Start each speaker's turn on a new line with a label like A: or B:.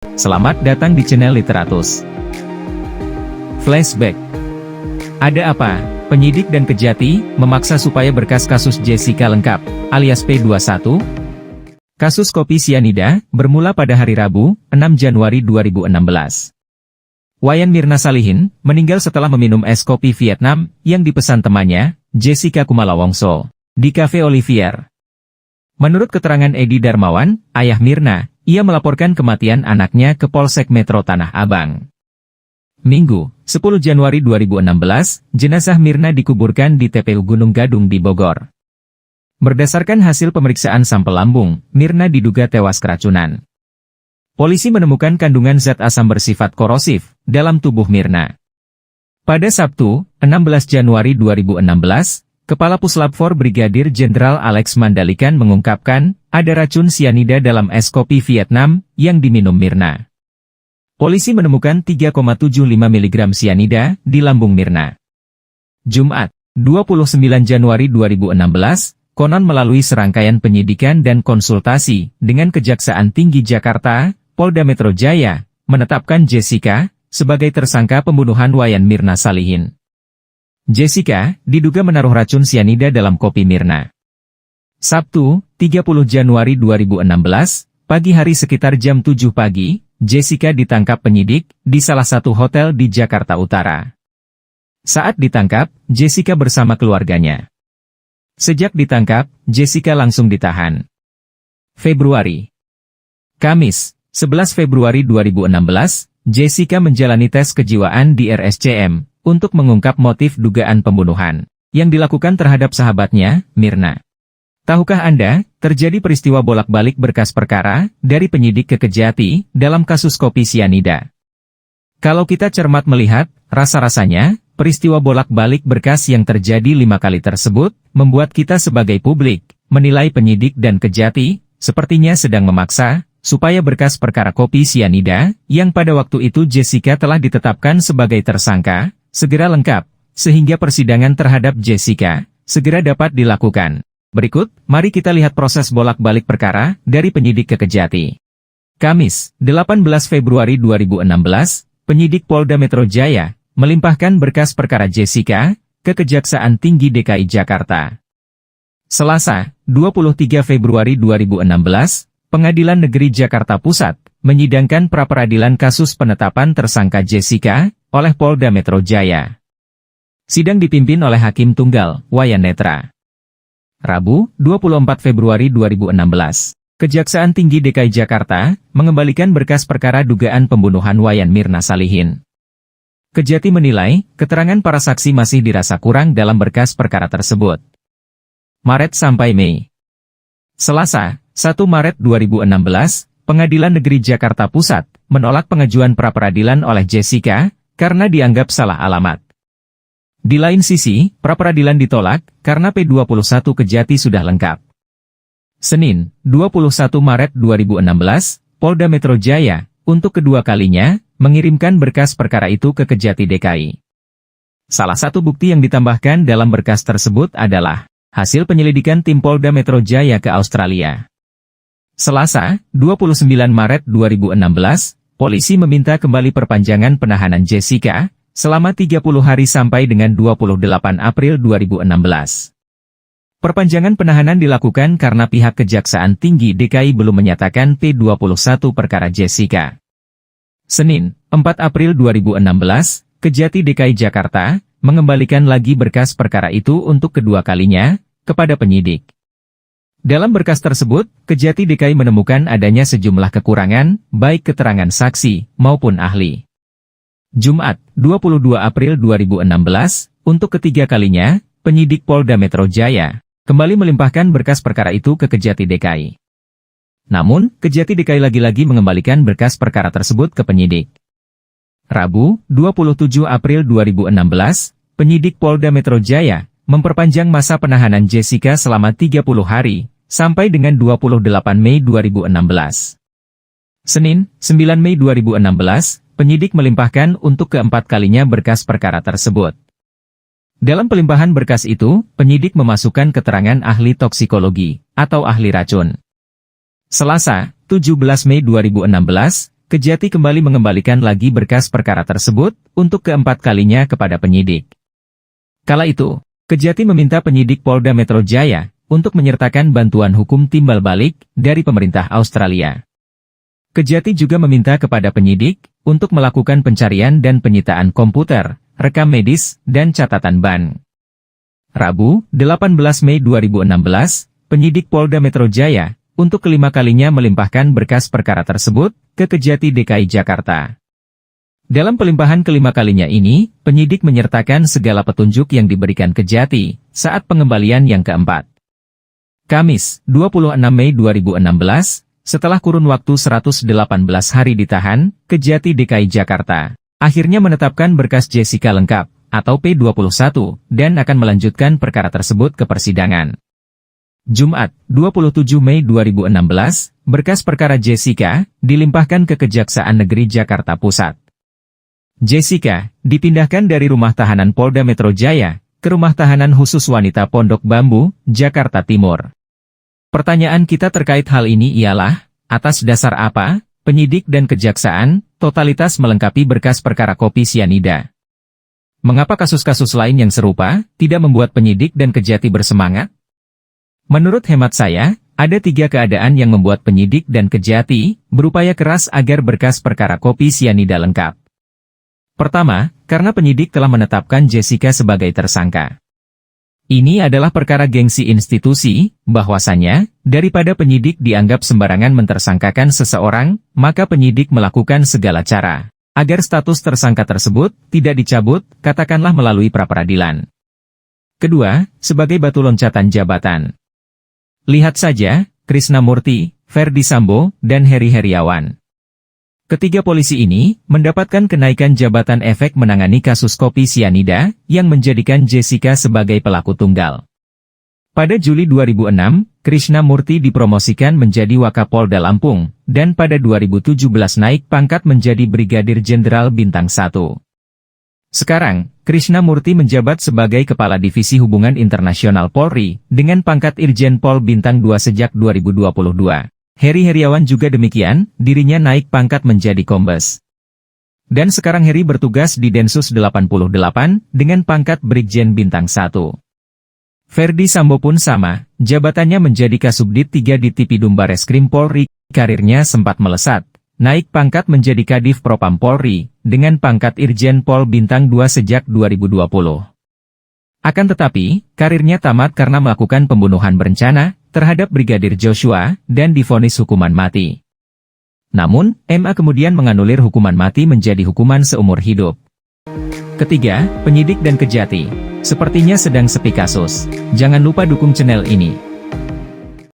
A: Selamat datang di channel Literatus. Flashback. Ada apa? Penyidik dan Kejati memaksa supaya berkas kasus Jessica lengkap, alias P21. Kasus kopi sianida bermula pada hari Rabu, 6 Januari 2016. Wayan Mirna Salihin meninggal setelah meminum es kopi Vietnam yang dipesan temannya, Jessica Kumala Wongso, di Cafe Olivier. Menurut keterangan Edi Darmawan, ayah Mirna, ia melaporkan kematian anaknya ke Polsek Metro Tanah Abang. Minggu, 10 Januari 2016, jenazah Mirna dikuburkan di TPU Gunung Gadung di Bogor. Berdasarkan hasil pemeriksaan sampel lambung, Mirna diduga tewas keracunan. Polisi menemukan kandungan zat asam bersifat korosif dalam tubuh Mirna. Pada Sabtu, 16 Januari 2016, Kepala Puslap 4 Brigadir Jenderal Alex Mandalikan mengungkapkan, ada racun sianida dalam es kopi Vietnam yang diminum Mirna. Polisi menemukan 3,75 mg sianida di lambung Mirna. Jumat, 29 Januari 2016, Konon melalui serangkaian penyidikan dan konsultasi dengan Kejaksaan Tinggi Jakarta, Polda Metro Jaya, menetapkan Jessica sebagai tersangka pembunuhan Wayan Mirna Salihin. Jessica diduga menaruh racun sianida dalam kopi Mirna. Sabtu, 30 Januari 2016, pagi hari sekitar jam 7 pagi, Jessica ditangkap penyidik di salah satu hotel di Jakarta Utara. Saat ditangkap, Jessica bersama keluarganya. Sejak ditangkap, Jessica langsung ditahan. Februari. Kamis, 11 Februari 2016, Jessica menjalani tes kejiwaan di RSCM untuk mengungkap motif dugaan pembunuhan yang dilakukan terhadap sahabatnya, Mirna. Tahukah Anda, terjadi peristiwa bolak-balik berkas perkara dari penyidik ke Kejati dalam kasus kopi sianida. Kalau kita cermat melihat, rasa-rasanya, peristiwa bolak-balik berkas yang terjadi 5 kali tersebut, membuat kita sebagai publik, menilai penyidik dan Kejati, sepertinya sedang memaksa, supaya berkas perkara kopi sianida, yang pada waktu itu Jessica telah ditetapkan sebagai tersangka, segera lengkap, sehingga persidangan terhadap Jessica, segera dapat dilakukan. Berikut, mari kita lihat proses bolak-balik perkara, dari penyidik ke Kejati. Kamis, 18 Februari 2016, penyidik Polda Metro Jaya, melimpahkan berkas perkara Jessica, ke Kejaksaan Tinggi DKI Jakarta. Selasa, 23 Februari 2016, Pengadilan Negeri Jakarta Pusat, menyidangkan pra-peradilan kasus penetapan tersangka Jessica, oleh Polda Metro Jaya. Sidang dipimpin oleh Hakim Tunggal, Wayan Netra. Rabu, 24 Februari 2016, Kejaksaan Tinggi DKI Jakarta, mengembalikan berkas perkara dugaan pembunuhan Wayan Mirna Salihin. Kejati menilai, keterangan para saksi masih dirasa kurang dalam berkas perkara tersebut. Maret sampai Mei. Selasa, 1 Maret 2016, Pengadilan Negeri Jakarta Pusat, menolak pengajuan pra-peradilan oleh Jessica, karena dianggap salah alamat. Di lain sisi, pra-peradilan ditolak, karena P21 Kejati sudah lengkap. Senin, 21 Maret 2016, Polda Metro Jaya, untuk kedua kalinya, mengirimkan berkas perkara itu ke Kejati DKI. Salah satu bukti yang ditambahkan dalam berkas tersebut adalah hasil penyelidikan tim Polda Metro Jaya ke Australia. Selasa, 29 Maret 2016, polisi meminta kembali perpanjangan penahanan Jessica, selama 30 hari sampai dengan 28 April 2016. Perpanjangan penahanan dilakukan karena pihak Kejaksaan Tinggi DKI belum menyatakan P21 perkara Jessica. Senin, 4 April 2016, Kejati DKI Jakarta, mengembalikan lagi berkas perkara itu untuk kedua kalinya, kepada penyidik. Dalam berkas tersebut, Kejati DKI menemukan adanya sejumlah kekurangan, baik keterangan saksi, maupun ahli. Jumat, 22 April 2016, untuk ketiga kalinya, penyidik Polda Metro Jaya, kembali melimpahkan berkas perkara itu ke Kejati DKI. Namun, Kejati DKI lagi-lagi mengembalikan berkas perkara tersebut ke penyidik. Rabu, 27 April 2016, penyidik Polda Metro Jaya, memperpanjang masa penahanan Jessica selama 30 hari, sampai dengan 28 Mei 2016. Senin, 9 Mei 2016, penyidik melimpahkan untuk keempat kalinya berkas perkara tersebut. Dalam pelimpahan berkas itu, penyidik memasukkan keterangan ahli toksikologi, atau ahli racun. Selasa, 17 Mei 2016, Kejati kembali mengembalikan lagi berkas perkara tersebut untuk keempat kalinya kepada penyidik. Kala itu, Kejati meminta penyidik Polda Metro Jaya untuk menyertakan bantuan hukum timbal balik dari pemerintah Australia. Kejati juga meminta kepada penyidik untuk melakukan pencarian dan penyitaan komputer, rekam medis, dan catatan ban. Rabu, 18 Mei 2016, penyidik Polda Metro Jaya untuk kelima kalinya melimpahkan berkas perkara tersebut ke Kejati DKI Jakarta. Dalam pelimpahan kelima kalinya ini, penyidik menyertakan segala petunjuk yang diberikan Kejati saat pengembalian yang keempat. Kamis, 26 Mei 2016, setelah kurun waktu 118 hari ditahan, Kejati DKI Jakarta akhirnya menetapkan berkas Jessica lengkap, atau P21, dan akan melanjutkan perkara tersebut ke persidangan. Jumat, 27 Mei 2016, berkas perkara Jessica dilimpahkan ke Kejaksaan Negeri Jakarta Pusat. Jessica dipindahkan dari Rumah Tahanan Polda Metro Jaya ke Rumah Tahanan Khusus Wanita Pondok Bambu, Jakarta Timur. Pertanyaan kita terkait hal ini ialah, atas dasar apa penyidik dan kejaksaan totalitas melengkapi berkas perkara kopi sianida? Mengapa kasus-kasus lain yang serupa tidak membuat penyidik dan Kejati bersemangat? Menurut hemat saya, ada 3 keadaan yang membuat penyidik dan Kejati berupaya keras agar berkas perkara kopi sianida lengkap. Pertama, karena penyidik telah menetapkan Jessica sebagai tersangka. Ini adalah perkara gengsi institusi, bahwasanya, daripada penyidik dianggap sembarangan mentersangkakan seseorang, maka penyidik melakukan segala cara agar status tersangka tersebut tidak dicabut, katakanlah melalui pra-peradilan. Kedua, sebagai batu loncatan jabatan. Lihat saja, Krishna Murthy, Ferdy Sambo, dan Heri Heriawan. Ketiga polisi ini mendapatkan kenaikan jabatan efek menangani kasus kopi sianida yang menjadikan Jessica sebagai pelaku tunggal. Pada Juli 2006, Krishna Murthy dipromosikan menjadi Wakapolda Lampung, dan pada 2017 naik pangkat menjadi Brigadir Jenderal Bintang 1. Sekarang, Krishna Murthy menjabat sebagai Kepala Divisi Hubungan Internasional Polri, dengan pangkat Irjen Pol Bintang 2 sejak 2022. Heri Heriawan juga demikian, dirinya naik pangkat menjadi Kombes. Dan sekarang Heri bertugas di Densus 88 dengan pangkat Brigjen Bintang 1. Ferdy Sambo pun sama, jabatannya menjadi Kasubdit 3 di Tipidum Bareskrim Polri, karirnya sempat melesat, naik pangkat menjadi Kadif Propam Polri, dengan pangkat Irjen Pol Bintang 2 sejak 2020. Akan tetapi, karirnya tamat karena melakukan pembunuhan berencana terhadap Brigadir Joshua, dan divonis hukuman mati. Namun, MA kemudian menganulir hukuman mati menjadi hukuman seumur hidup. Ketiga, penyidik dan Kejati sepertinya sedang sepi kasus. Jangan lupa dukung channel ini.